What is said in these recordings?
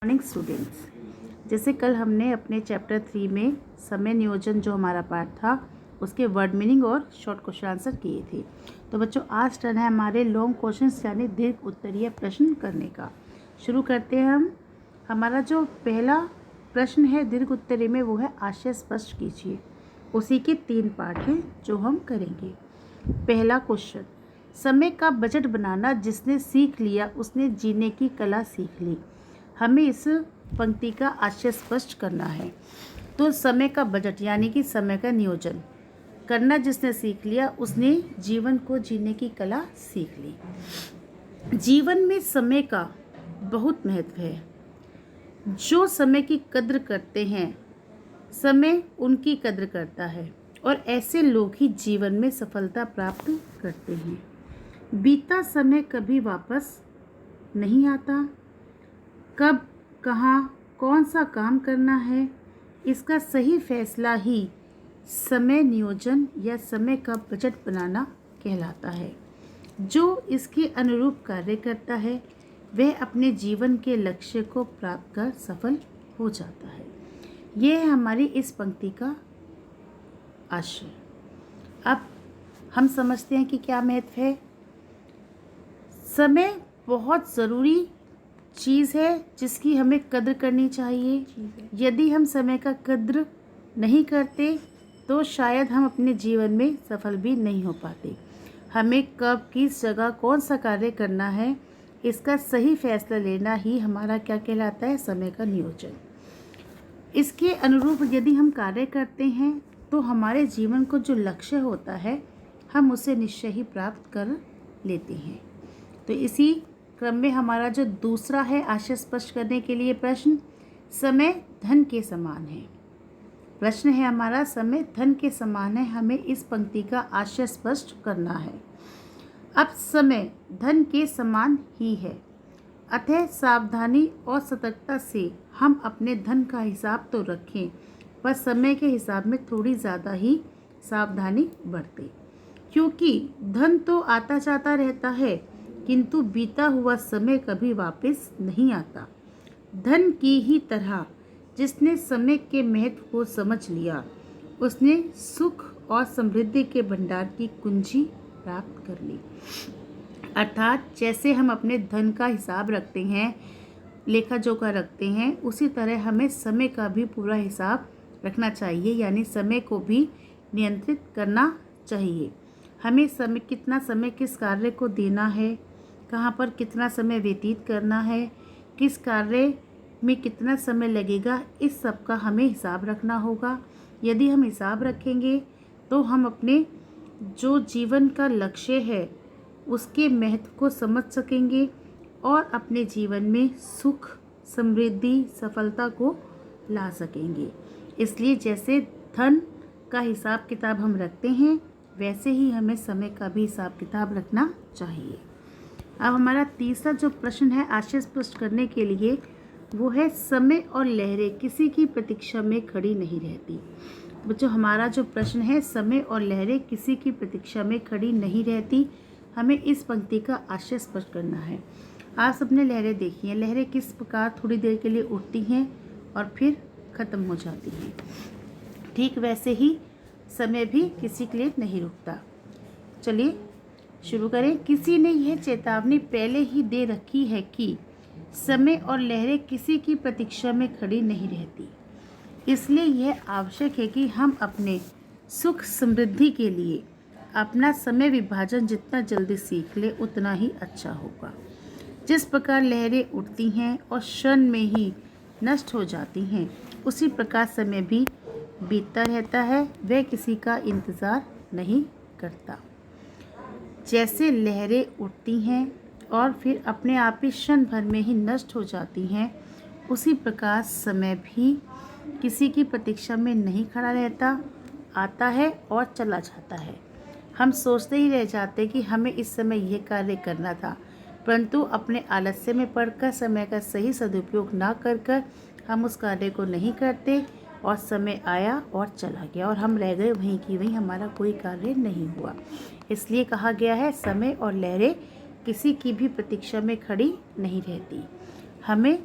Morning students, जैसे कल हमने अपने चैप्टर 3 में समय नियोजन जो हमारा पार्ट था उसके वर्ड मीनिंग और शॉर्ट क्वेश्चन आंसर किए थे। तो बच्चों आज टर्न है हमारे लॉन्ग क्वेश्चंस यानी दीर्घ उत्तरीय प्रश्न करने का। शुरू करते हैं हम। हमारा जो पहला प्रश्न है दीर्घ उत्तरीय में वो है आशय स्पष्ट कीजिए। उसी के 3 पार्ट हैं जो हम करेंगे। पहला क्वेश्चन, समय का बजट बनाना जिसने सीख लिया उसने जीने की कला सीख ली। हमें इस पंक्ति का आशय स्पष्ट करना है। तो समय का बजट यानी कि समय का नियोजन करना जिसने सीख लिया उसने जीवन को जीने की कला सीख ली। जीवन में समय का बहुत महत्व है। जो समय की कद्र करते हैं समय उनकी कद्र करता है और ऐसे लोग ही जीवन में सफलता प्राप्त करते हैं। बीता समय कभी वापस नहीं आता। कब कहाँ कौन सा काम करना है इसका सही फैसला ही समय नियोजन या समय का बजट बनाना कहलाता है। जो इसके अनुरूप कार्य करता है वह अपने जीवन के लक्ष्य को प्राप्त कर सफल हो जाता है। यह है हमारी इस पंक्ति का आशय। अब हम समझते हैं कि क्या महत्व है। समय बहुत ज़रूरी चीज़ है जिसकी हमें कद्र करनी चाहिए। यदि हम समय का कद्र नहीं करते तो शायद हम अपने जीवन में सफल भी नहीं हो पाते। हमें कब किस जगह कौन सा कार्य करना है इसका सही फैसला लेना ही हमारा क्या कहलाता है, समय का नियोजन। इसके अनुरूप यदि हम कार्य करते हैं तो हमारे जीवन को जो लक्ष्य होता है हम उसे निश्चय ही प्राप्त कर लेते हैं। तो इसी क्रम में हमारा जो दूसरा है आशय स्पष्ट करने के लिए प्रश्न, समय धन के समान है। प्रश्न है हमारा समय धन के समान है। हमें इस पंक्ति का आशय स्पष्ट करना है। अब समय धन के समान ही है, अतः सावधानी और सतर्कता से हम अपने धन का हिसाब तो रखें पर समय के हिसाब में थोड़ी ज़्यादा ही सावधानी बरतें। क्योंकि धन तो आता जाता रहता है किंतु बीता हुआ समय कभी वापस नहीं आता। धन की ही तरह जिसने समय के महत्व को समझ लिया उसने सुख और समृद्धि के भंडार की कुंजी प्राप्त कर ली। अर्थात जैसे हम अपने धन का हिसाब रखते हैं, लेखा जोखा रखते हैं, उसी तरह हमें समय का भी पूरा हिसाब रखना चाहिए, यानी समय को भी नियंत्रित करना चाहिए। हमें समय कितना समय किस कार्य को देना है, कहाँ पर कितना समय व्यतीत करना है, किस कार्य में कितना समय लगेगा, इस सब का हमें हिसाब रखना होगा। यदि हम हिसाब रखेंगे तो हम अपने जो जीवन का लक्ष्य है उसके महत्व को समझ सकेंगे और अपने जीवन में सुख समृद्धि सफलता को ला सकेंगे। इसलिए जैसे धन का हिसाब किताब हम रखते हैं वैसे ही हमें समय का भी हिसाब किताब रखना चाहिए। अब हमारा तीसरा जो प्रश्न है आशय स्पष्ट करने के लिए वो है समय और लहरें किसी की प्रतीक्षा में खड़ी नहीं रहती। बच्चों हमारा जो प्रश्न है समय और लहरें किसी की प्रतीक्षा में खड़ी नहीं रहती, हमें इस पंक्ति का आशय स्पष्ट करना है। आप सबने लहरें देखी हैं। लहरें किस प्रकार थोड़ी देर के लिए उठती हैं और फिर ख़त्म हो जाती हैं। ठीक वैसे ही समय भी किसी के लिए नहीं रुकता। चलिए शुरू करें। किसी ने यह चेतावनी पहले ही दे रखी है कि समय और लहरें किसी की प्रतीक्षा में खड़ी नहीं रहती। इसलिए यह आवश्यक है कि हम अपने सुख समृद्धि के लिए अपना समय विभाजन जितना जल्दी सीख ले उतना ही अच्छा होगा। जिस प्रकार लहरें उठती हैं और क्षण में ही नष्ट हो जाती हैं, उसी प्रकार समय भी बीतता रहता है, वह किसी का इंतज़ार नहीं करता। जैसे लहरें उठती हैं और फिर अपने आप ही क्षण भर में ही नष्ट हो जाती हैं, उसी प्रकार समय भी किसी की प्रतीक्षा में नहीं खड़ा रहता, आता है और चला जाता है। हम सोचते ही रह जाते कि हमें इस समय यह कार्य करना था, परंतु अपने आलस्य में पड़कर समय का सही सदुपयोग ना कर हम उस कार्य को नहीं करते और समय आया और चला गया और हम रह गए वहीं की वहीं, हमारा कोई कार्य नहीं हुआ। इसलिए कहा गया है समय और लहरें किसी की भी प्रतीक्षा में खड़ी नहीं रहती। हमें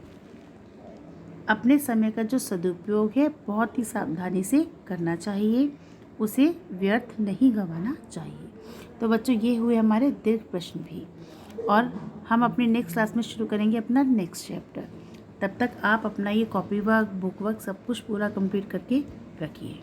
अपने समय का जो सदुपयोग है बहुत ही सावधानी से करना चाहिए, उसे व्यर्थ नहीं गंवाना चाहिए। तो बच्चों ये हुए हमारे दीर्घ प्रश्न भी, और हम अपनी नेक्स्ट क्लास में शुरू करेंगे अपना नेक्स्ट चैप्टर। तब तक आप अपना ये कॉपी वर्क, बुक वर्क सब कुछ पूरा कंप्लीट करके रखिए।